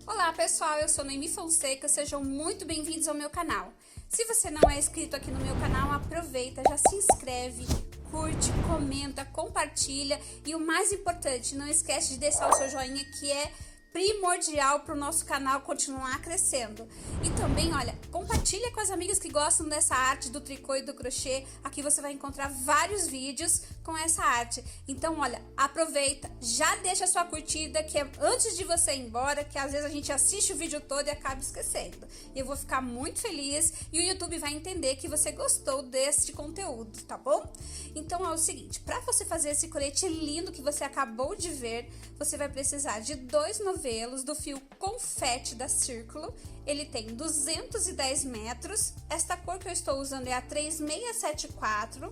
Olá pessoal, eu sou Noemi Fonseca, sejam muito bem-vindos ao meu canal. Se você não é inscrito aqui no meu canal, aproveita, já se inscreve, curte, comenta, compartilha e o mais importante, não esquece de deixar o seu joinha que é primordial para o nosso canal continuar crescendo. E também, olha, compartilha com as amigas que gostam dessa arte do tricô e do crochê. Aqui você vai encontrar vários vídeos com essa arte. Então, olha, aproveita, já deixa a sua curtida, que é antes de você ir embora, que às vezes a gente assiste o vídeo todo e acaba esquecendo. Eu vou ficar muito feliz e o YouTube vai entender que você gostou deste conteúdo, tá bom? Então, é o seguinte, para você fazer esse colete lindo que você acabou de ver, você vai precisar de 2 novelos do fio confete da Círculo. Ele tem 210 metros. Esta cor que eu estou usando é a 3674.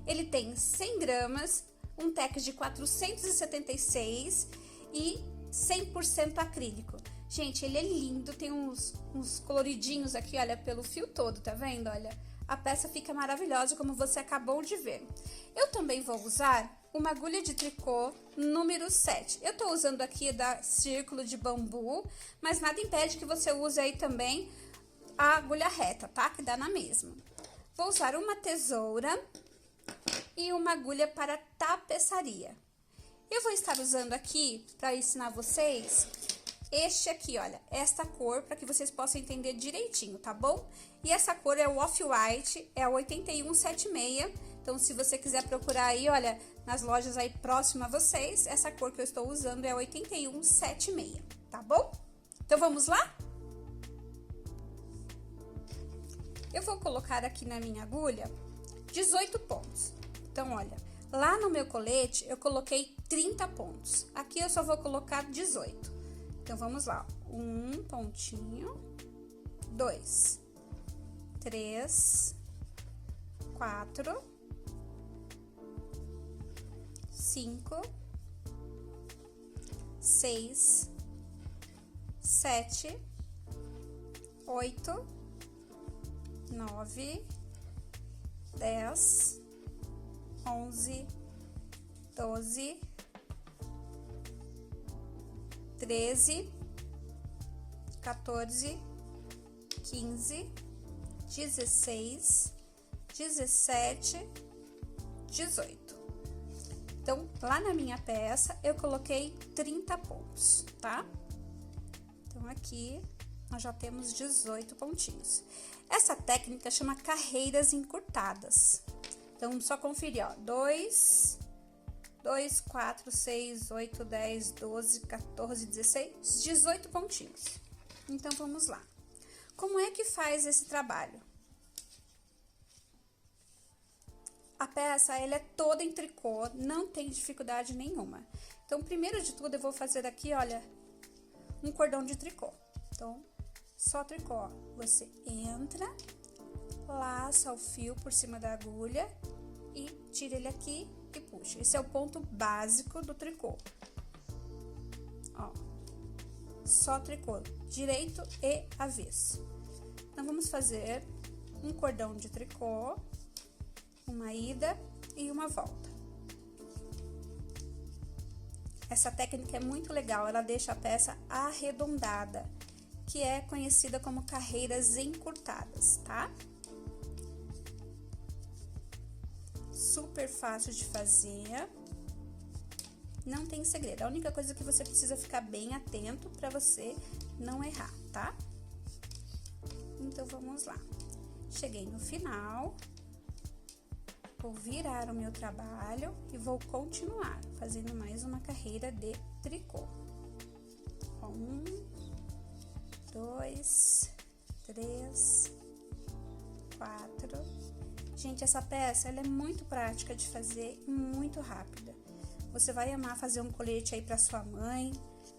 Ele tem 100 gramas, um tex de 476 e 100% acrílico. Gente, ele é lindo, tem uns coloridinhos aqui, olha, pelo fio todo, tá vendo? Olha, a peça fica maravilhosa, como você acabou de ver. Eu também vou usar uma agulha de tricô número 7. Eu tô usando aqui da Círculo de bambu, mas nada impede que você use aí também a agulha reta, tá? Que dá na mesma. Vou usar uma tesoura e uma agulha para tapeçaria. Eu vou estar usando aqui, para ensinar vocês, este aqui, olha, esta cor, para que vocês possam entender direitinho, tá bom? E essa cor é o Off-White, é a 8176, então se você quiser procurar aí, olha, nas lojas aí próximas a vocês, essa cor que eu estou usando é a 8176, tá bom? Então vamos lá? Eu vou colocar aqui na minha agulha 18 pontos. Então, olha, lá no meu colete eu coloquei 30 pontos. Aqui eu só vou colocar 18. Então, vamos lá. 1 pontinho, 2, 3, 4, 5, 6, 7, 8, 9, 10, 11, 12, 13, 14, 15, 16, 17, 18. Então, lá na minha peça, eu coloquei 30 pontos, tá? Então, aqui, nós já temos 18 pontinhos. Essa técnica chama carreiras encurtadas. Então, só conferir, ó, 2, 4, 6, 8, 10, 12, 14, 16, 18 pontinhos. Então, vamos lá. Como é que faz esse trabalho? A peça, ela é toda em tricô, não tem dificuldade nenhuma. Então, primeiro de tudo, eu vou fazer aqui, olha, um cordão de tricô. Então, só tricô, ó. Você entra, laça o fio por cima da agulha e tira ele aqui e puxa. Esse é o ponto básico do tricô. Ó, só tricô, direito e avesso. Então, vamos fazer um cordão de tricô, uma ida e uma volta. Essa técnica é muito legal, ela deixa a peça arredondada, que é conhecida como carreiras encurtadas, tá? Super fácil de fazer, não tem segredo. A única coisa que você precisa ficar bem atento para você não errar, tá? Então, vamos lá. Cheguei no final, vou virar o meu trabalho e vou continuar fazendo mais uma carreira de tricô. 1, 2, 3, 4. Gente, essa peça, ela é muito prática de fazer e muito rápida. Você vai amar fazer um colete aí para sua mãe,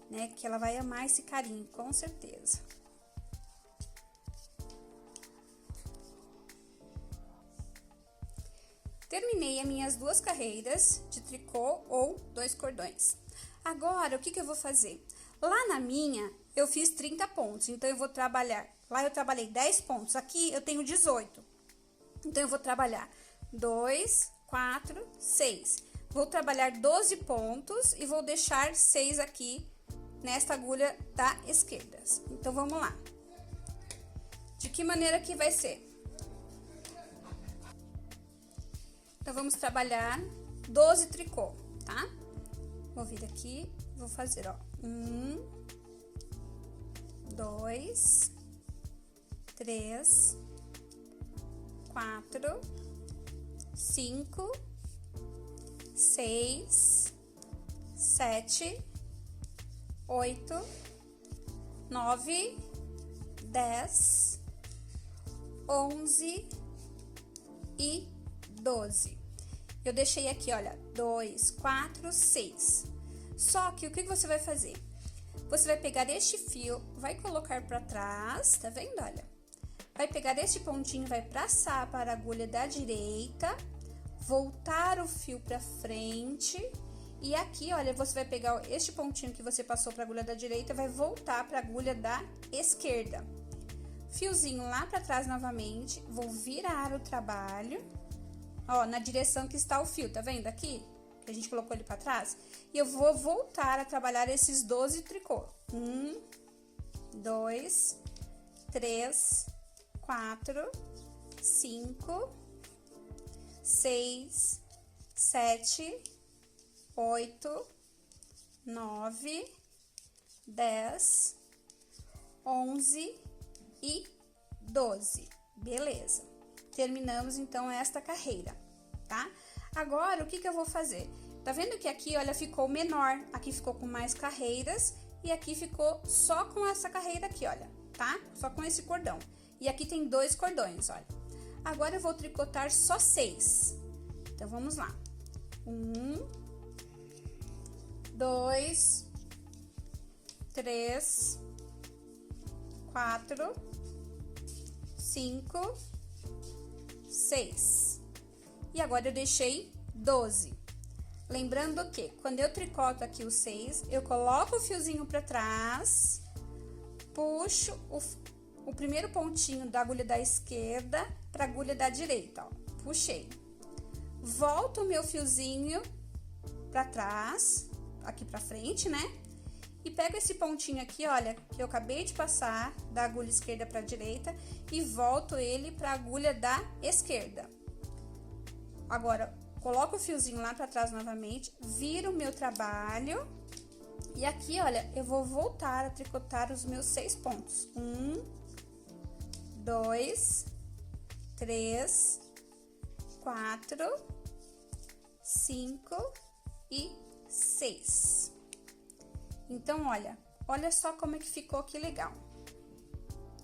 né? Que ela vai amar esse carinho, com certeza. Terminei as minhas 2 carreiras de tricô ou 2 cordões. Agora, o que eu vou fazer? Lá na minha, eu fiz 30 pontos, então eu vou trabalhar. Lá eu trabalhei 10 pontos, aqui eu tenho 18. Então, eu vou trabalhar 2, 4, 6. Vou trabalhar 12 pontos e vou deixar 6 aqui nesta agulha da esquerda. Então, vamos lá. De que maneira que vai ser? Então, vamos trabalhar 12 tricô, tá? Vou vir aqui, vou fazer, ó, 1, 2, 3, 4, 5, 6, 7, 8, 9, 10, 11 e 12. Eu deixei aqui, olha, 2, 4, 6. Só que o que você vai fazer? Você vai pegar este fio, vai colocar pra trás, tá vendo? Olha. Vai pegar este pontinho, vai passar para a agulha da direita, voltar o fio pra frente. E aqui, olha, você vai pegar este pontinho que você passou pra agulha da direita, vai voltar pra agulha da esquerda. Fiozinho lá pra trás novamente, vou virar o trabalho, ó, na direção que está o fio, tá vendo aqui? Que a gente colocou ele pra trás. E eu vou voltar a trabalhar esses 12 tricô. 1, 2, 3, 4, 5, 6, 7, 8, 9, 10, 11 e 12. Beleza. Terminamos, então, esta carreira, tá? Agora, o que eu vou fazer? Tá vendo que aqui, olha, ficou menor. Aqui ficou com mais carreiras e aqui ficou só com essa carreira aqui, olha, tá? Só com esse cordão. E aqui tem 2 cordões, olha. Agora, eu vou tricotar só 6. Então, vamos lá. 1, 2, 3, 4, 5, 6. E agora, eu deixei 12. Lembrando que, quando eu tricoto aqui o 6, eu coloco o fiozinho pra trás, puxo o primeiro pontinho da agulha da esquerda pra agulha da direita, ó. Puxei. Volto o meu fiozinho pra trás, aqui pra frente, né? E pego esse pontinho aqui, olha, que eu acabei de passar da agulha esquerda pra direita e volto ele pra agulha da esquerda. Agora, coloco o fiozinho lá pra trás novamente, viro o meu trabalho e aqui, olha, eu vou voltar a tricotar os meus 6 pontos. 1, 2, 3, 4, 5 e 6. Então, olha só como é que ficou que legal.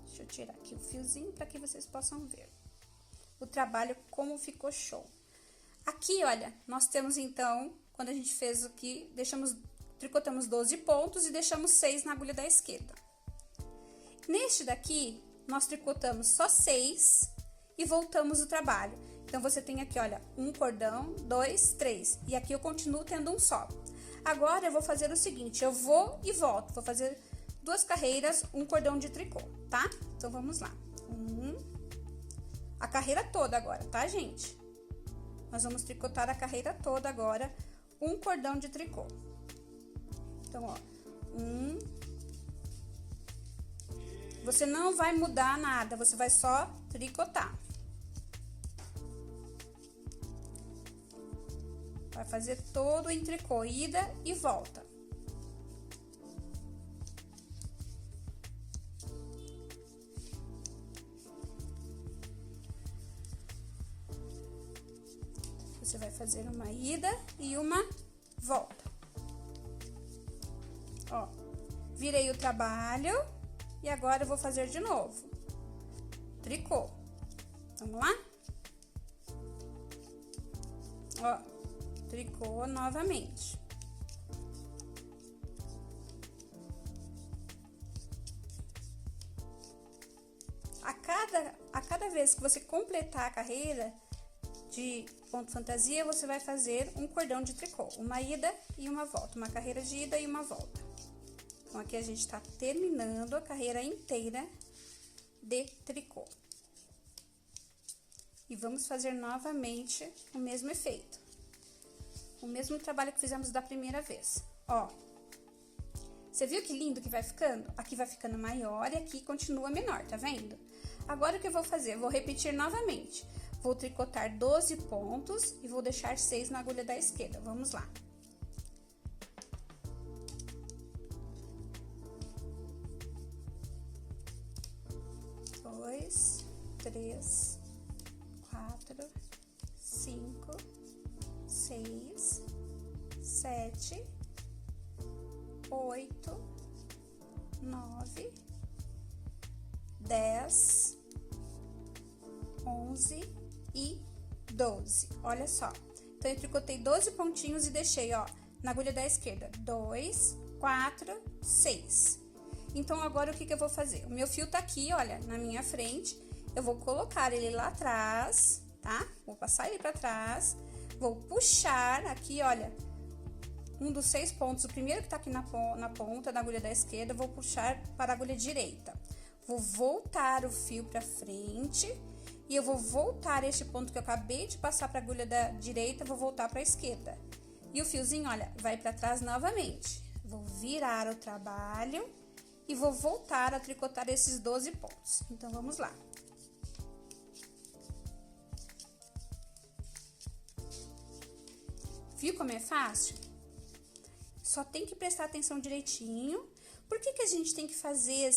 Deixa eu tirar aqui o fiozinho para que vocês possam ver o trabalho como ficou show. Aqui, olha, nós temos então, quando a gente fez aqui, tricotamos 12 pontos e deixamos 6 na agulha da esquerda. Neste daqui, nós tricotamos só 6 e voltamos o trabalho. Então, você tem aqui, olha, um cordão, 2, 3. E aqui eu continuo tendo um só. Agora, eu vou fazer o seguinte, eu vou e volto. Vou fazer 2 carreiras, um cordão de tricô, tá? Então, vamos lá. A carreira toda agora, tá, gente? Nós vamos tricotar a carreira toda agora, um cordão de tricô. Então, ó, você não vai mudar nada, você vai só tricotar. Vai fazer todo o tricô, ida e volta. Você vai fazer uma ida e uma volta. Ó, virei o trabalho e agora eu vou fazer de novo. Tricô. Vamos lá? Ó, tricô novamente. A cada vez que você completar a carreira de ponto fantasia, você vai fazer um cordão de tricô, uma ida e uma volta, uma carreira de ida e uma volta. Então, aqui a gente tá terminando a carreira inteira de tricô. E vamos fazer novamente o mesmo efeito. O mesmo trabalho que fizemos da primeira vez. Ó, Você viu que lindo que vai ficando? Aqui vai ficando maior e aqui continua menor, tá vendo? Agora o que eu vou fazer? Eu vou repetir novamente. Vou tricotar 12 pontos e vou deixar 6 na agulha da esquerda. Vamos lá. 2, 3, 4, 5, 6, 7, 8, 9, 10, 11 e 12. Olha só. Então, eu tricotei 12 pontinhos e deixei, ó, na agulha da esquerda, 2, 4, 6. Então, agora, o que que eu vou fazer? O meu fio tá aqui, olha, na minha frente. Eu vou colocar ele lá atrás, tá? Vou passar ele pra trás. Vou puxar aqui, olha, um dos 6 pontos. O primeiro que tá aqui na ponta da agulha da esquerda, eu vou puxar para a agulha direita. Vou voltar o fio pra frente. E eu vou voltar este ponto que eu acabei de passar pra agulha da direita, vou voltar pra esquerda. E o fiozinho, olha, vai pra trás novamente. Vou virar o trabalho e vou voltar a tricotar esses 12 pontos. Então, vamos lá. Viu como é fácil? Só tem que prestar atenção direitinho. Por que que a gente tem que fazer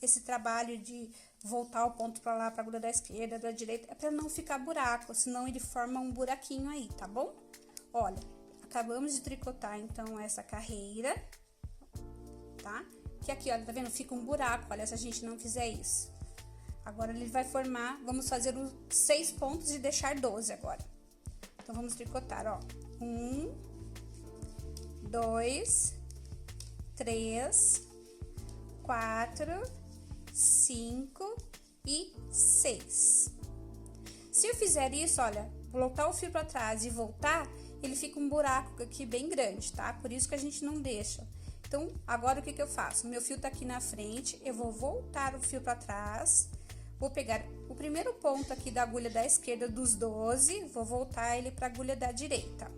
esse trabalho de voltar o ponto pra lá, pra agulha da esquerda, da direita? É pra não ficar buraco, senão ele forma um buraquinho aí, tá bom? Olha, acabamos de tricotar, então, essa carreira, tá? Que aqui, olha, tá vendo? Fica um buraco, olha, se a gente não fizer isso. Agora, ele vai formar, vamos fazer os 6 pontos e deixar 12 agora. Então, vamos tricotar, ó. 1, 2, 3, 4, 5 e 6. Se eu fizer isso, olha, voltar o fio pra trás e voltar, ele fica um buraco aqui bem grande, tá? Por isso que a gente não deixa. Então, agora o que que eu faço? Meu fio tá aqui na frente, eu vou voltar o fio pra trás, vou pegar o primeiro ponto aqui da agulha da esquerda dos 12, vou voltar ele pra agulha da direita.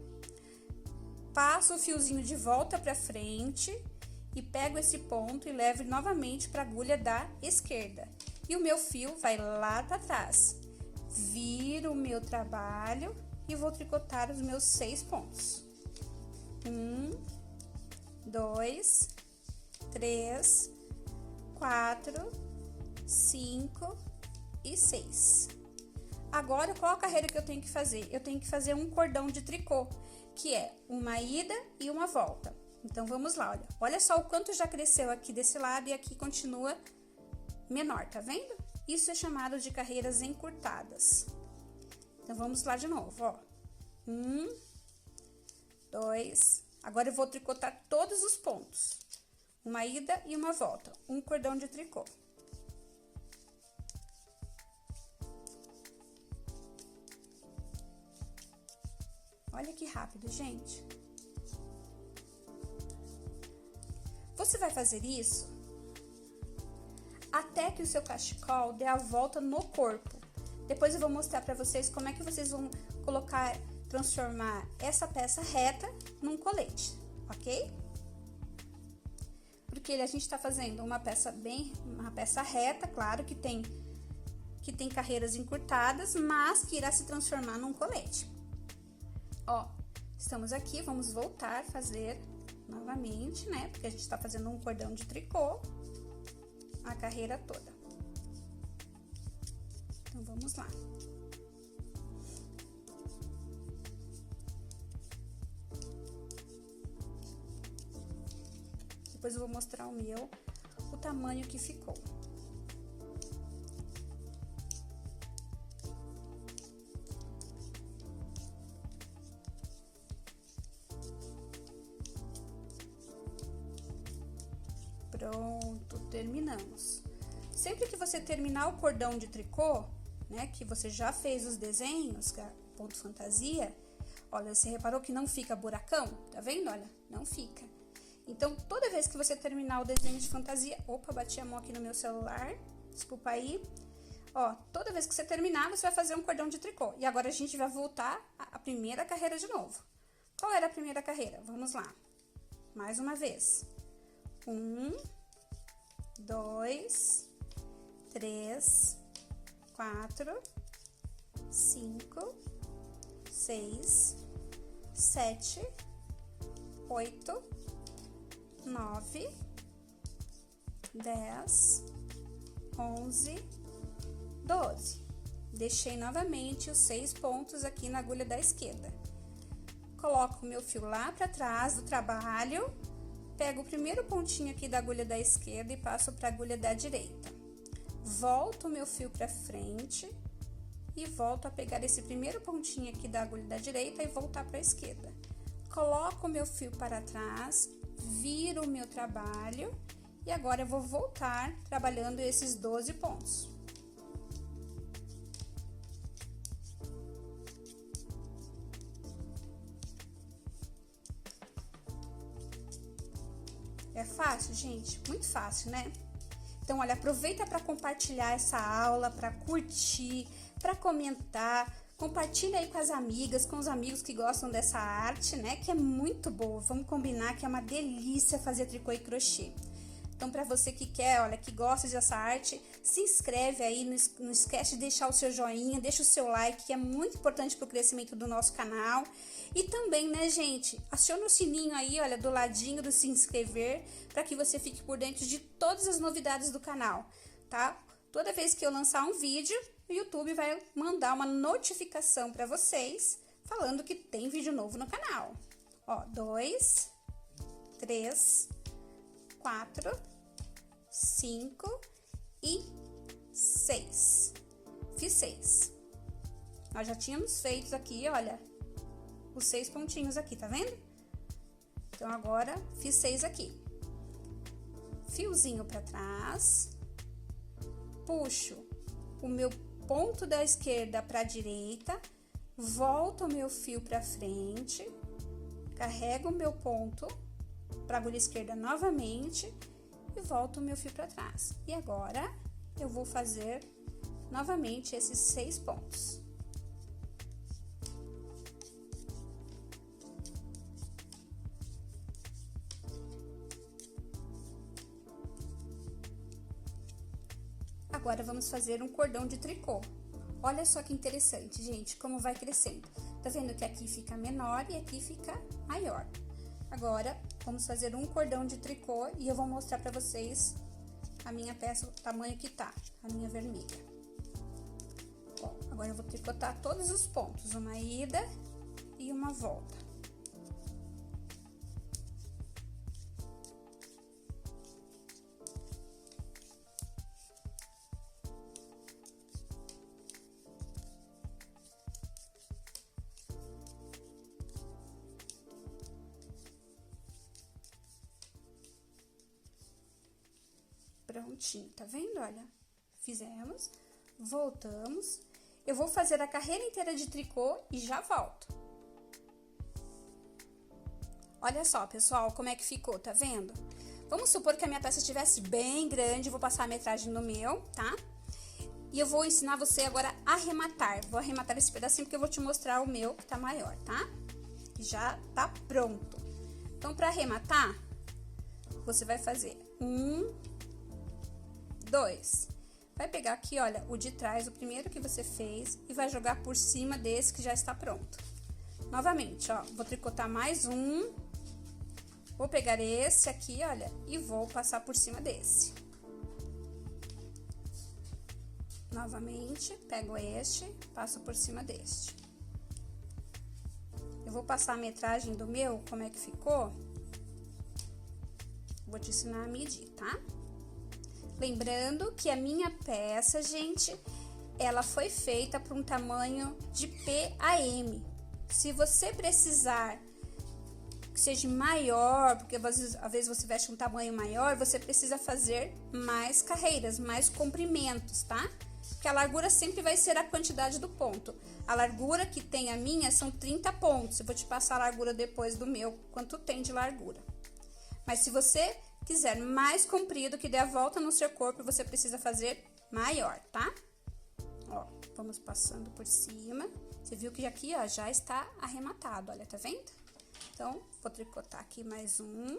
Passo o fiozinho de volta pra frente e pego esse ponto e levo novamente pra agulha da esquerda. E o meu fio vai lá pra trás. Viro o meu trabalho e vou tricotar os meus 6 pontos. 1, 2, 3, 4, 5 e 6. Agora, qual a carreira que eu tenho que fazer? Eu tenho que fazer um cordão de tricô, que é uma ida e uma volta. Então, vamos lá, olha. Olha só o quanto já cresceu aqui desse lado e aqui continua menor, tá vendo? Isso é chamado de carreiras encurtadas. Então, vamos lá de novo, ó. 1, 2... Agora, eu vou tricotar todos os pontos. Uma ida e uma volta. Um cordão de tricô. Olha que rápido, gente. Você vai fazer isso até que o seu cachecol dê a volta no corpo. Depois eu vou mostrar pra vocês como é que vocês vão transformar essa peça reta num colete, ok? Porque a gente tá fazendo uma peça reta, claro que tem carreiras encurtadas, mas que irá se transformar num colete. Ó, estamos aqui, vamos voltar a fazer novamente, né? Porque a gente tá fazendo um cordão de tricô, a carreira toda. Então, vamos lá. Depois eu vou mostrar o tamanho que ficou. Pronto, terminamos. Sempre que você terminar o cordão de tricô, né, que você já fez os desenhos, que é ponto fantasia, olha, você reparou que não fica buracão? Tá vendo? Olha, não fica. Então, toda vez que você terminar o desenho de fantasia... Opa, bati a mão aqui no meu celular, desculpa aí. Ó, toda vez que você terminar, você vai fazer um cordão de tricô. E agora, a gente vai voltar à primeira carreira de novo. Qual era a primeira carreira? Vamos lá. Mais uma vez. Um, dois, três, quatro, cinco, seis, sete, oito, 9, 10, 11, 12. Deixei novamente os 6 pontos aqui na agulha da esquerda. Coloco o meu fio lá para trás do trabalho, pego o primeiro pontinho aqui da agulha da esquerda e passo para a agulha da direita. Volto o meu fio para frente e volto a pegar esse primeiro pontinho aqui da agulha da direita e voltar para a esquerda. Coloco o meu fio para trás, viro o meu trabalho e agora eu vou voltar trabalhando esses 12 pontos. É fácil, gente? Muito fácil, né? Então, olha, aproveita para compartilhar essa aula, para curtir, para comentar. Compartilha aí com as amigas, com os amigos que gostam dessa arte, né? Que é muito boa. Vamos combinar que é uma delícia fazer tricô e crochê. Então, para você que quer, olha, que gosta dessa arte, se inscreve aí, não esquece de deixar o seu joinha, deixa o seu like, que é muito importante para o crescimento do nosso canal. E também, né, gente, aciona o sininho aí, olha, do ladinho do se inscrever, para que você fique por dentro de todas as novidades do canal, tá? Toda vez que eu lançar um vídeo, o YouTube vai mandar uma notificação para vocês, falando que tem vídeo novo no canal. Ó, 2, 3, 4, 5 e 6. Fiz 6. Nós já tínhamos feito aqui, olha, os 6 pontinhos aqui, tá vendo? Então, agora, fiz 6 aqui. Fiozinho pra trás. Puxo o meu ponto da esquerda pra direita. Volto o meu fio pra frente. Carrego o meu ponto pra agulha esquerda novamente. E volto o meu fio para trás. E agora, eu vou fazer novamente esses 6 pontos. Agora, vamos fazer um cordão de tricô. Olha só que interessante, gente, como vai crescendo. Tá vendo que aqui fica menor e aqui fica maior. Agora, vamos fazer um cordão de tricô e eu vou mostrar pra vocês a minha peça, o tamanho que tá, a minha vermelha. Bom, agora eu vou tricotar todos os pontos, uma ida e uma volta. Prontinho, tá vendo? Olha, fizemos, voltamos. Eu vou fazer a carreira inteira de tricô e já volto. Olha só, pessoal, como é que ficou, tá vendo? Vamos supor que a minha peça estivesse bem grande, vou passar a metragem no meu, tá? E eu vou ensinar você agora a arrematar. Vou arrematar esse pedacinho porque eu vou te mostrar o meu que tá maior, tá? Já tá pronto. Então, pra arrematar, você vai fazer 1, 2. Vai pegar aqui, olha, o de trás, o primeiro que você fez, e vai jogar por cima desse que já está pronto. Novamente, ó, vou tricotar mais um. Vou pegar esse aqui, olha, e vou passar por cima desse. Novamente, pego este, passo por cima deste. Eu vou passar a metragem do meu, como é que ficou? Vou te ensinar a medir, tá? Lembrando que a minha peça, gente, ela foi feita para um tamanho de P a M. Se você precisar que seja maior, porque às vezes você veste um tamanho maior, você precisa fazer mais carreiras, mais comprimentos, tá? Porque a largura sempre vai ser a quantidade do ponto. A largura que tem a minha são 30 pontos. Eu vou te passar a largura depois do meu, quanto tem de largura. Mas se você quiser mais comprido, que dê a volta no seu corpo, você precisa fazer maior, tá? Ó, vamos passando por cima. Você viu que aqui, ó, já está arrematado, olha, tá vendo? Então, vou tricotar aqui mais um.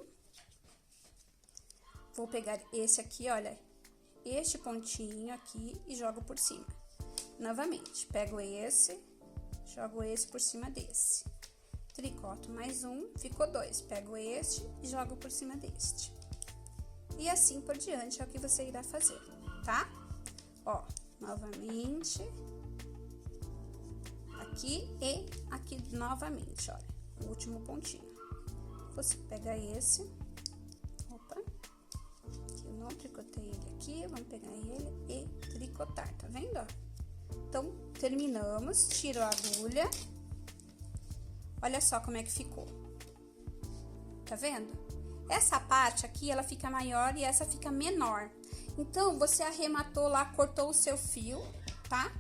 vou pegar esse aqui, olha, este pontinho aqui e jogo por cima. Novamente, pego esse, jogo esse por cima desse. Tricoto mais um, ficou 2. Pego este e jogo por cima deste. E assim por diante é o que você irá fazer, tá? Ó, novamente. Aqui e aqui novamente, olha, o último pontinho. Você pega esse, opa, que eu não tricotei ele aqui, vamos pegar ele e tricotar, tá vendo, ó? Então, terminamos, tiro a agulha, olha só como é que ficou, tá vendo? Essa parte aqui, ela fica maior e essa fica menor. Então, você arrematou lá, cortou o seu fio, tá?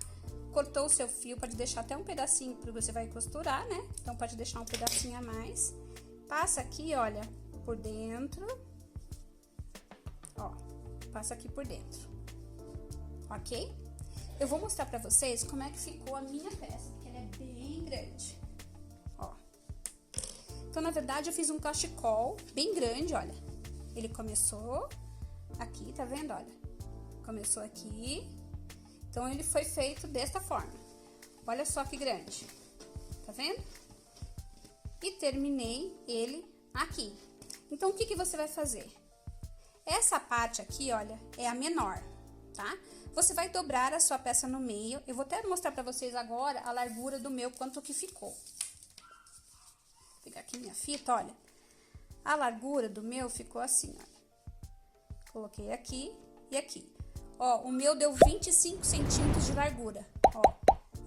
Cortou o seu fio, pode deixar até um pedacinho, porque você vai costurar, né? Então, pode deixar um pedacinho a mais. Passa aqui, olha, por dentro. Ó, passa aqui por dentro. Ok? Eu vou mostrar pra vocês como é que ficou a minha peça, porque ela é bem grande. Ó. Então, na verdade, eu fiz um cachecol bem grande, olha. Ele começou aqui, tá vendo, olha? Começou aqui. Então, ele foi feito desta forma. Olha só que grande. Tá vendo? E terminei ele aqui. Então, o que que você vai fazer? Essa parte aqui, olha, é a menor, tá? Você vai dobrar a sua peça no meio. Eu vou até mostrar pra vocês agora a largura do meu, quanto que ficou. Vou pegar aqui minha fita, olha. A largura do meu ficou assim, olha. Coloquei aqui e aqui. Ó, o meu deu 25 centímetros de largura, ó,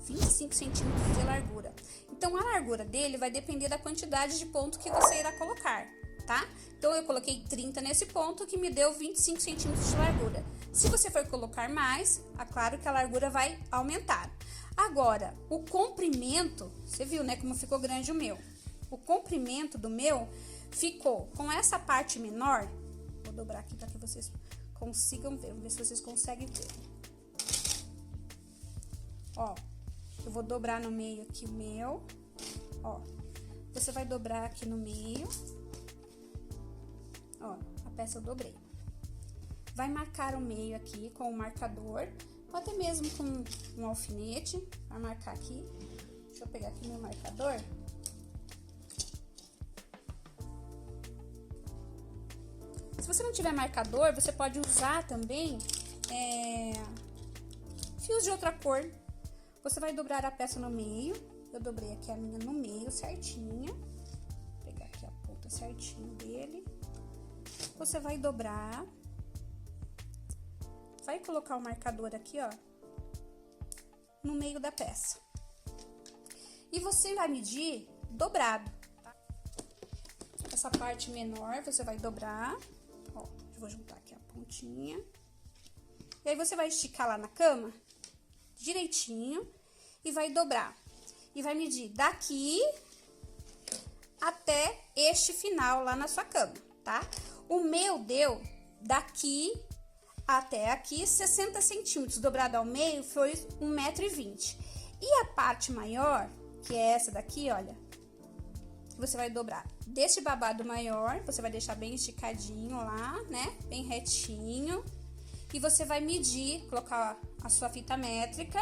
25 centímetros de largura. Então, a largura dele vai depender da quantidade de ponto que você irá colocar, tá? Então, eu coloquei 30 nesse ponto, que me deu 25 centímetros de largura. Se você for colocar mais, é claro que a largura vai aumentar. Agora, o comprimento, você viu, né, como ficou grande o meu. O comprimento do meu ficou com essa parte menor, vou dobrar aqui para que vocês consigam ver, vamos ver se vocês conseguem ver. Ó, eu vou dobrar no meio aqui o meu, ó, você vai dobrar aqui no meio, ó, a peça eu dobrei. Vai marcar o meio aqui com o marcador, ou até mesmo com um alfinete, vai marcar aqui. Deixa eu pegar aqui meu marcador. Se você não tiver marcador, você pode usar também fios de outra cor. Você vai dobrar a peça no meio. Eu dobrei aqui a minha no meio certinho. Vou pegar aqui a ponta certinho dele. Você vai dobrar. Vai colocar o marcador aqui, ó, no meio da peça. E você vai medir dobrado, tá? Essa parte menor você vai dobrar. Ó, eu vou juntar aqui a pontinha. E aí, você vai esticar lá na cama, direitinho, e vai dobrar. E vai medir daqui até este final lá na sua cama, tá? O meu deu daqui até aqui 60 centímetros, dobrado ao meio foi 1,20 m. E a parte maior, que é essa daqui, olha, você vai dobrar deste babado maior, você vai deixar bem esticadinho lá, né? Bem retinho. E você vai medir, colocar a sua fita métrica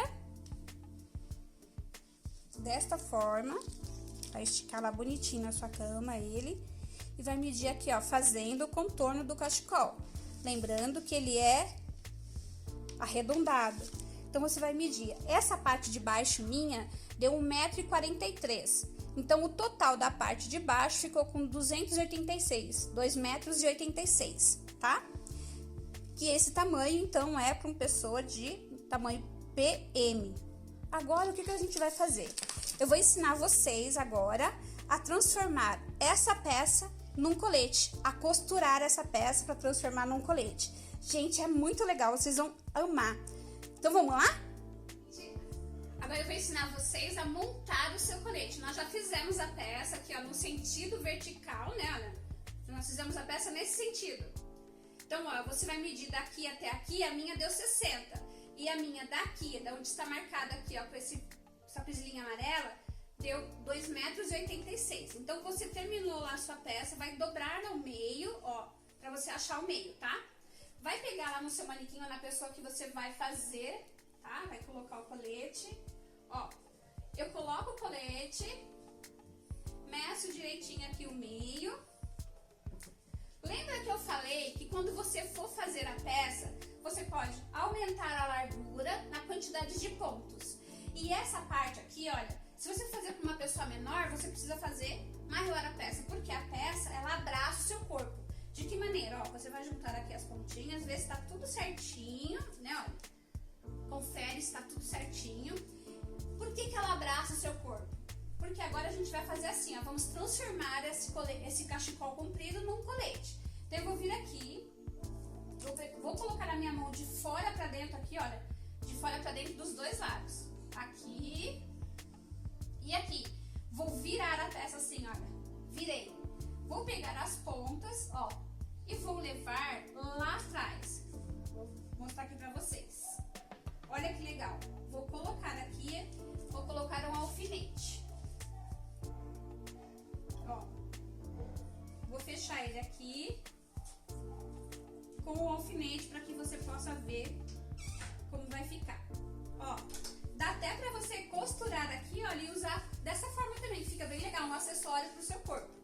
desta forma, vai esticar lá bonitinho na sua cama ele, e vai medir aqui, ó, fazendo o contorno do cachecol. Lembrando que ele é arredondado. Então, você vai medir. Essa parte de baixo minha deu 1,43 m. Então, o total da parte de baixo ficou com 286, 2,86 m, tá? Que esse tamanho, então, é para uma pessoa de tamanho PM. Agora, o que a gente vai fazer? Eu vou ensinar vocês agora a transformar essa peça num colete, a costurar essa peça para transformar num colete. Gente, é muito legal, vocês vão amar. Então, vamos lá? Agora eu vou ensinar vocês a montar o seu colete. Nós já fizemos a peça aqui, ó, no sentido vertical, né, olha? Nós fizemos a peça nesse sentido. Então, ó, você vai medir daqui até aqui, a minha deu 60. E a minha daqui, da onde está marcada aqui, ó, com essa presilhinha amarela, deu 2,86 m. Então, você terminou lá a sua peça, vai dobrar ao meio, ó, pra você achar o meio, tá? Vai pegar lá no seu manequim ou na pessoa que você vai fazer, tá? Vai colocar o colete. Ó, eu coloco o colete, meço direitinho aqui o meio. Lembra que eu falei que quando você for fazer a peça, você pode aumentar a largura na quantidade de pontos. E essa parte aqui, olha, se você fazer para uma pessoa menor, você precisa fazer maior a peça, porque a peça, ela abraça o seu corpo. De que maneira? Ó, você vai juntar aqui as pontinhas, ver se tá tudo certinho, né, olha. Confere se tá tudo certinho. Por que que ela abraça o seu corpo? Porque agora a gente vai fazer assim, ó, vamos transformar esse cachecol comprido num colete. Então eu vou vir aqui, vou colocar a minha mão de fora pra dentro aqui, olha, de fora pra dentro dos dois lados. Aqui e aqui. Vou virar a peça assim, olha, virei. Vou pegar as pontas, ó, e vou levar lá atrás. Vou mostrar aqui pra vocês. Olha que legal. Vou colocar aqui, vou colocar um alfinete. Ó, vou fechar ele aqui com o alfinete para que você possa ver como vai ficar. Ó, dá até para você costurar aqui, olha, e usar dessa forma também, que fica bem legal, um acessório pro seu corpo.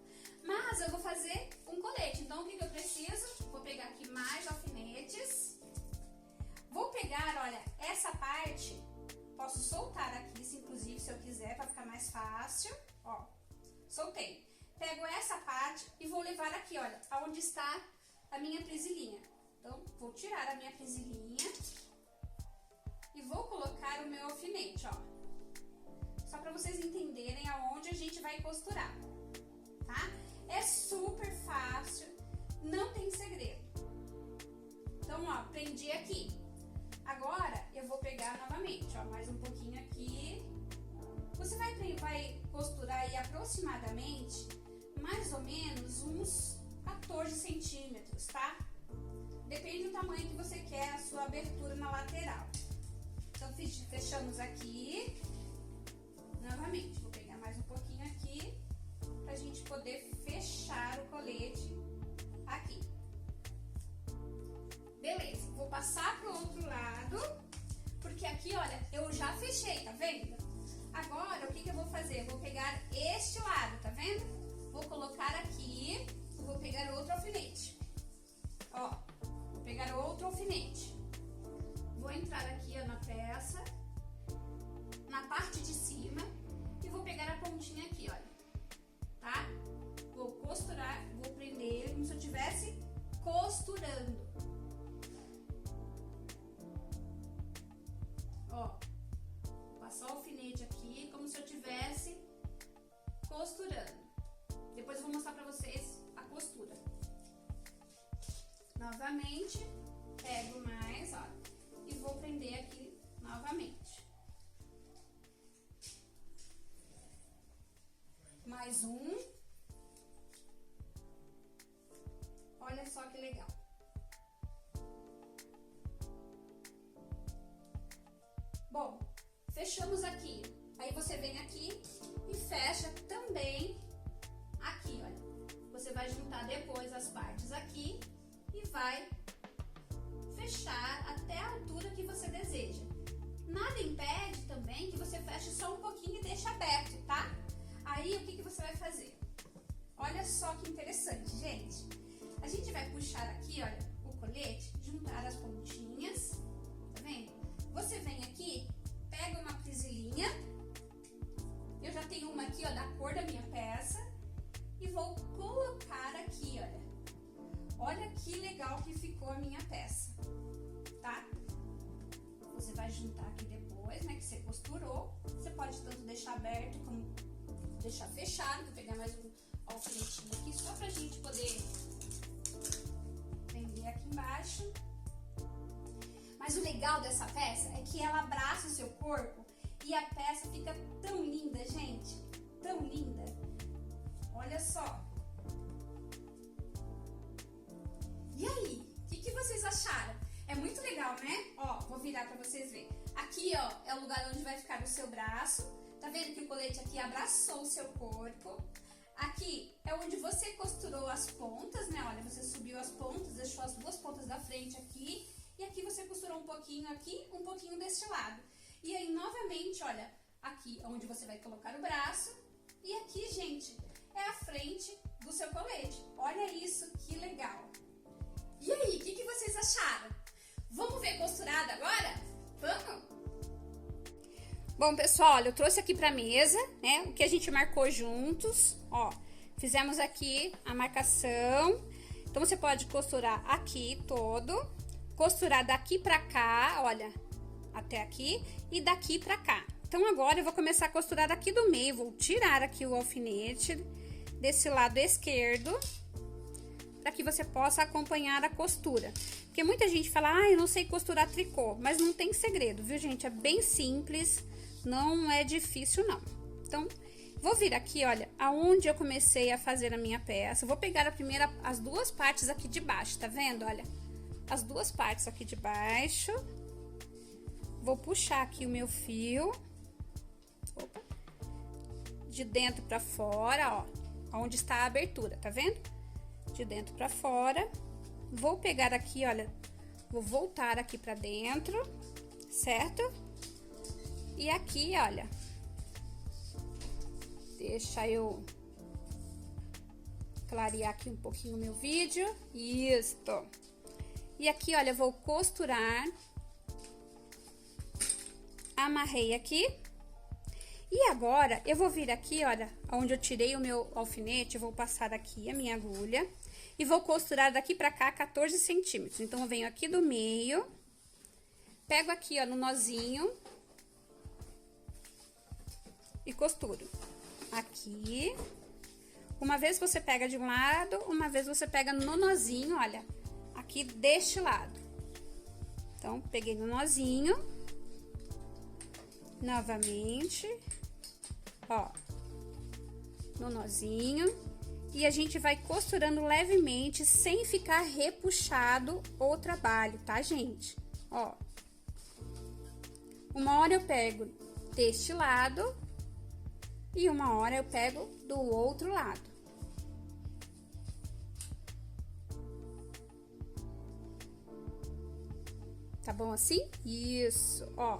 Mas eu vou fazer um colete, então o que eu preciso? Vou pegar aqui mais alfinetes. Vou pegar, olha, essa parte, posso soltar aqui, inclusive, se eu quiser, para ficar mais fácil. Ó, soltei. Pego essa parte e vou levar aqui, olha, aonde está a minha presilhinha. Então, vou tirar a minha presilhinha e vou colocar o meu alfinete, ó. Só para vocês entenderem aonde a gente vai costurar, tá? É super fácil, não tem segredo. Então, ó, prendi aqui. Agora, eu vou pegar novamente, ó, mais um pouquinho aqui. Você vai costurar aí aproximadamente, mais ou menos, uns 14 centímetros, tá? Depende do tamanho que você quer a sua abertura na lateral. Então, fechamos aqui. Novamente, vou pegar mais um pouquinho aqui, pra gente poder fechar o colete aqui. Beleza, vou passar pro outro lado, porque aqui, olha, eu já fechei, tá vendo? Agora, o que eu vou fazer? Eu vou pegar este lado, tá vendo? Vou colocar aqui, vou pegar outro alfinete. Ó, vou pegar outro alfinete. Vou entrar aqui, ó, na peça, na parte de cima, e vou pegar a pontinha aqui, olha, tá? Vou costurar, vou prender ele como se eu estivesse costurando. Ó, vou passar o alfinete aqui como se eu estivesse costurando. Depois eu vou mostrar pra vocês a costura. Novamente, pego mais, ó, e vou prender aqui novamente. Mais um. Olha só que legal. Bom, fechamos aqui. Aí você vem aqui e fecha também aqui, olha. Você vai juntar depois as partes aqui e vai fechar até a altura que você deseja. Nada impede também que você feche só um pouquinho e deixe aberto, tá? Aí, o que você vai fazer? Olha só que interessante, gente. A gente vai puxar aqui, olha, o colete, juntar as pontinhas, tá vendo? Você vem aqui, pega uma presilhinha, eu já tenho uma aqui, ó, da cor da minha peça, e vou colocar aqui, olha. Olha que legal que ficou a minha peça, tá? Você vai juntar aqui depois, né, que você costurou. Você pode tanto deixar aberto como deixar fechado. Vou pegar mais um alfinetinho aqui só pra gente poder prender aqui embaixo. Mas o legal dessa peça é que ela abraça o seu corpo e a peça fica tão linda, gente. Tão linda. Olha só. E aí? O que vocês acharam? É muito legal, né? Ó, vou virar pra vocês verem. Aqui, ó, é o lugar onde vai ficar o seu braço. Tá vendo que o colete aqui abraçou o seu corpo? Aqui é onde você costurou as pontas, né? Olha, você subiu as pontas, deixou as duas pontas da frente aqui. E aqui você costurou um pouquinho aqui, um pouquinho deste lado. E aí, novamente, olha, aqui é onde você vai colocar o braço. E aqui, gente, é a frente do seu colete. Olha isso, que legal! E aí, o que vocês acharam? Vamos ver costurado agora? Vamos? Bom, pessoal, olha, eu trouxe aqui pra mesa, né, o que a gente marcou juntos, ó. Fizemos aqui a marcação. Então, você pode costurar aqui todo, costurar daqui pra cá, olha, até aqui, e daqui pra cá. Então, agora eu vou começar a costurar aqui do meio, vou tirar aqui o alfinete desse lado esquerdo, para que você possa acompanhar a costura. Porque muita gente fala, ah, eu não sei costurar tricô, mas não tem segredo, viu, gente? É bem simples, não é difícil, não. Então, vou vir aqui, olha, aonde eu comecei a fazer a minha peça. Eu vou pegar as duas partes aqui de baixo, tá vendo? Olha, as duas partes aqui de baixo. Vou puxar aqui o meu fio. Opa. De dentro pra fora, ó, onde está a abertura, tá vendo? De dentro pra fora. Vou pegar aqui, olha, vou voltar aqui pra dentro, certo? E aqui, olha, deixa eu clarear aqui um pouquinho o meu vídeo. Isto. E aqui, olha, eu vou costurar. Amarrei aqui. E agora, eu vou vir aqui, olha, onde eu tirei o meu alfinete, eu vou passar aqui a minha agulha e vou costurar daqui pra cá 14 centímetros. Então, eu venho aqui do meio, pego aqui, ó, no nozinho e costuro. Aqui, uma vez você pega de um lado, uma vez você pega no nozinho, olha, aqui deste lado. Então, peguei no nozinho, novamente, ó, no nozinho, e a gente vai costurando levemente, sem ficar repuxado o trabalho, tá, gente? Ó, uma hora eu pego deste lado e uma hora eu pego do outro lado. Tá bom assim? Isso, ó.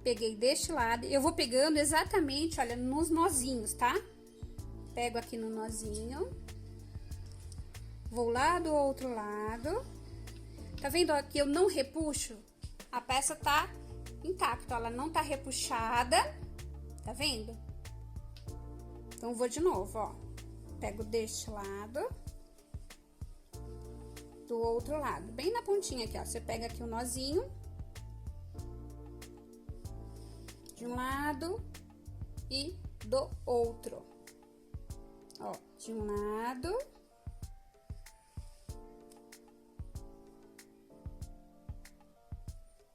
Peguei deste lado, eu vou pegando exatamente, olha, nos nozinhos, tá? Pego aqui no nozinho. Vou lá do outro lado. Tá vendo aqui eu não repuxo? A peça tá intacta, ela não tá repuxada. Tá vendo? Então, vou de novo, ó. Pego deste lado. Do outro lado, bem na pontinha aqui, ó. Você pega aqui o nozinho. De um lado e do outro. Ó, de um lado.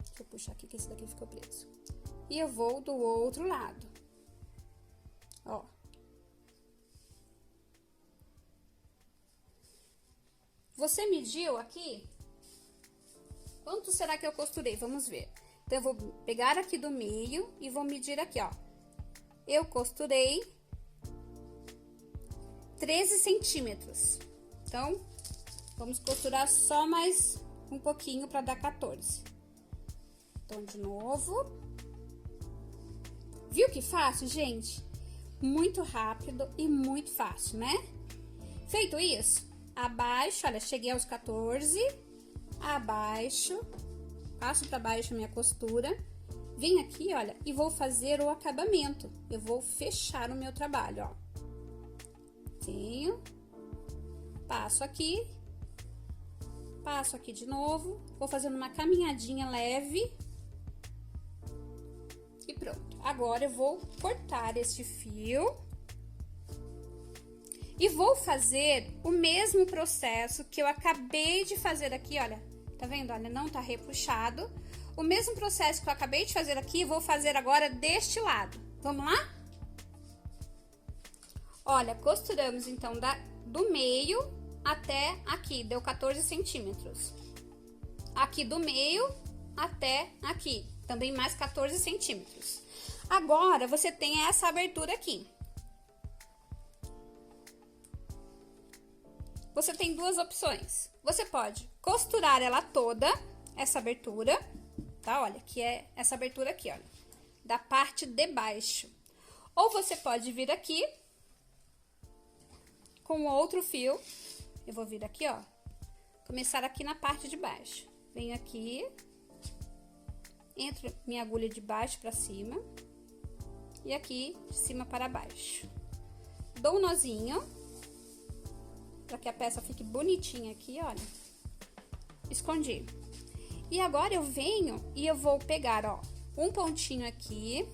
Deixa eu puxar aqui que esse daqui ficou preso. E eu vou do outro lado. Ó. Você mediu aqui? Quanto será que eu costurei? Vamos ver. Então, eu vou pegar aqui do meio e vou medir aqui, ó. Eu costurei 13 centímetros. Então, vamos costurar só mais um pouquinho para dar 14. Então, de novo. Viu que fácil, gente? Muito rápido e muito fácil, né? Feito isso, abaixo, olha, cheguei aos 14, abaixo. Passo para baixo a minha costura, venho aqui, olha, e vou fazer o acabamento. Eu vou fechar o meu trabalho, ó. Venho, passo aqui de novo, vou fazendo uma caminhadinha leve. E pronto. Agora, eu vou cortar este fio. E vou fazer o mesmo processo que eu acabei de fazer aqui, olha. Tá vendo? Olha, não tá repuxado. O mesmo processo que eu acabei de fazer aqui, vou fazer agora deste lado. Vamos lá? Olha, costuramos, então, do meio até aqui, deu 14 centímetros. Aqui do meio até aqui, também mais 14 centímetros. Agora, você tem essa abertura aqui. você tem duas opções. Você pode costurar ela toda, essa abertura, tá? Olha, que é essa abertura aqui, olha, da parte de baixo. Ou você pode vir aqui com outro fio. Eu vou vir aqui, ó, começar aqui na parte de baixo. Venho aqui, entro minha agulha de baixo para cima e aqui de cima para baixo. Dou um nozinho para que a peça fique bonitinha aqui, olha. Escondi. E agora eu venho e eu vou pegar, ó, um pontinho aqui.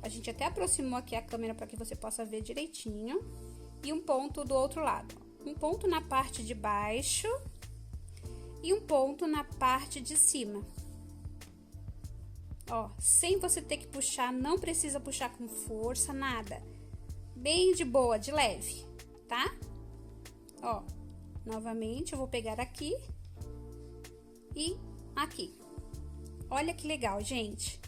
A gente até aproximou aqui a câmera para que você possa ver direitinho. E um ponto do outro lado. Um ponto na parte de baixo e um ponto na parte de cima. Ó, sem você ter que puxar, não precisa puxar com força, nada. Bem de boa, de leve, tá? Ó, novamente eu vou pegar aqui e aqui. Olha que legal, gente.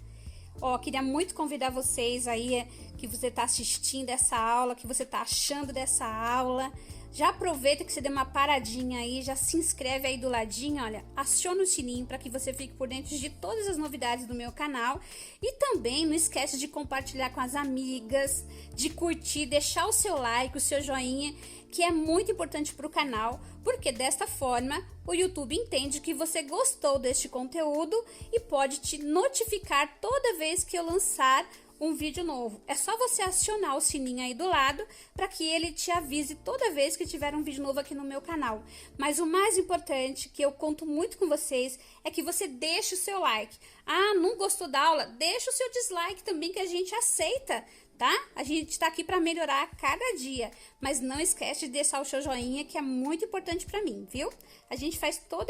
Ó, queria muito convidar vocês aí, que você tá assistindo essa aula, que você tá achando dessa aula. Já aproveita que você deu uma paradinha aí, já se inscreve aí do ladinho, olha, aciona o sininho para que você fique por dentro de todas as novidades do meu canal. E também não esquece de compartilhar com as amigas, de curtir, deixar o seu like, o seu joinha, que é muito importante para o canal, porque desta forma o YouTube entende que você gostou deste conteúdo e pode te notificar toda vez que eu lançar um vídeo novo. É só você acionar o sininho aí do lado para que ele te avise toda vez que tiver um vídeo novo aqui no meu canal. Mas o mais importante, que eu conto muito com vocês, é que você deixe o seu like. Ah, não gostou da aula? Deixa o seu dislike também, que a gente aceita, tá? A gente tá aqui para melhorar a cada dia, mas não esquece de deixar o seu joinha, que é muito importante para mim, viu? A gente faz todo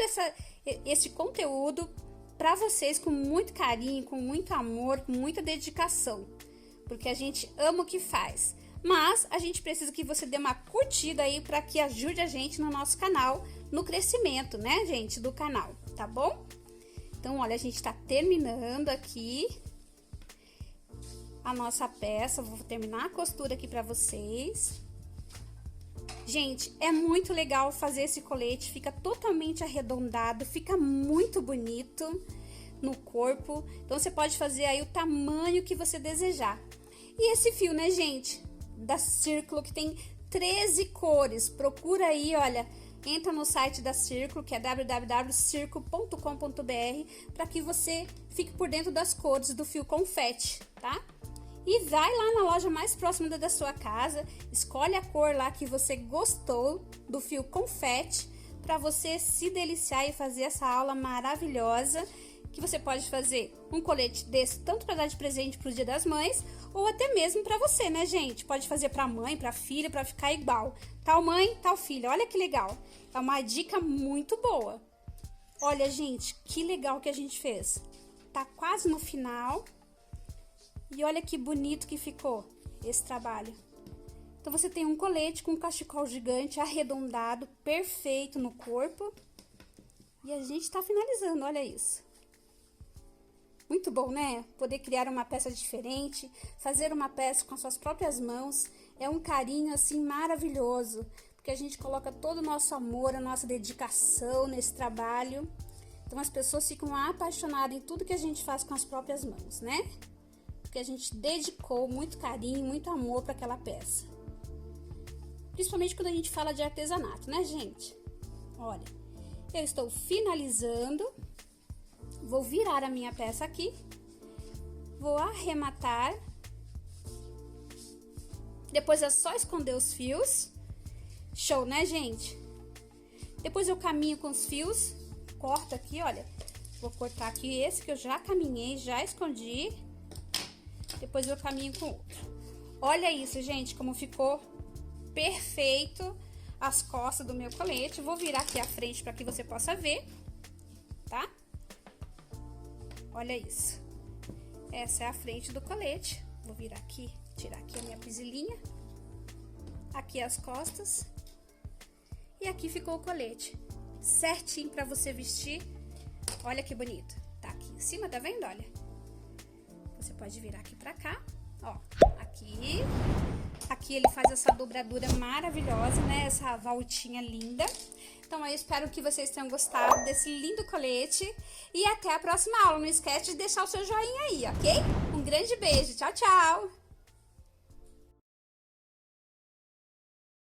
esse conteúdo para vocês com muito carinho, com muito amor, com muita dedicação, porque a gente ama o que faz. Mas a gente precisa que você dê uma curtida aí para que ajude a gente no nosso canal, no crescimento, né, gente, do canal, tá bom? Então, olha, a gente tá terminando aqui a nossa peça. Vou terminar a costura aqui para vocês. Gente, é muito legal fazer esse colete, fica totalmente arredondado, fica muito bonito no corpo. Então, você pode fazer aí o tamanho que você desejar. E esse fio, né, gente, da Círculo, que tem 13 cores. Procura aí, olha, entra no site da Círculo, que é www.circulo.com.br, para que você fique por dentro das cores do fio confete, tá? E vai lá na loja mais próxima da sua casa, escolhe a cor lá que você gostou do fio confete, para você se deliciar e fazer essa aula maravilhosa, que você pode fazer um colete desse tanto para dar de presente para o Dia das Mães, ou até mesmo para você, né, gente? Pode fazer para mãe, para filha, para ficar igual. Tal mãe, tal filha. Olha que legal. É uma dica muito boa. Olha, gente, que legal que a gente fez. Tá quase no final. E olha que bonito que ficou esse trabalho. Então, você tem um colete com um cachecol gigante, arredondado, perfeito no corpo. E a gente tá finalizando, olha isso. Muito bom, né? Poder criar uma peça diferente, fazer uma peça com as suas próprias mãos. É um carinho, assim, maravilhoso. Porque a gente coloca todo o nosso amor, a nossa dedicação nesse trabalho. Então, as pessoas ficam apaixonadas em tudo que a gente faz com as próprias mãos, né? Porque a gente dedicou muito carinho, muito amor para aquela peça. Principalmente quando a gente fala de artesanato, né, gente? Olha, eu estou finalizando. Vou virar a minha peça aqui. Vou arrematar. Depois é só esconder os fios. Show, né, gente? Depois eu caminho com os fios. Corto aqui, olha. Vou cortar aqui esse que eu já caminhei, já escondi. Depois eu caminho com outro. Olha isso, gente, como ficou perfeito as costas do meu colete. Vou virar aqui a frente para que você possa ver, tá? Olha isso. Essa é a frente do colete. Vou virar aqui, tirar aqui a minha pisilinha. Aqui as costas. E aqui ficou o colete. Certinho para você vestir. Olha que bonito. Tá aqui em cima, tá vendo? Olha. Você pode virar aqui pra cá, ó, aqui aqui ele faz essa dobradura maravilhosa, né? Essa voltinha linda. Então, eu espero que vocês tenham gostado desse lindo colete. E até a próxima aula. Não esquece de deixar o seu joinha aí, ok? Um grande beijo. Tchau, tchau!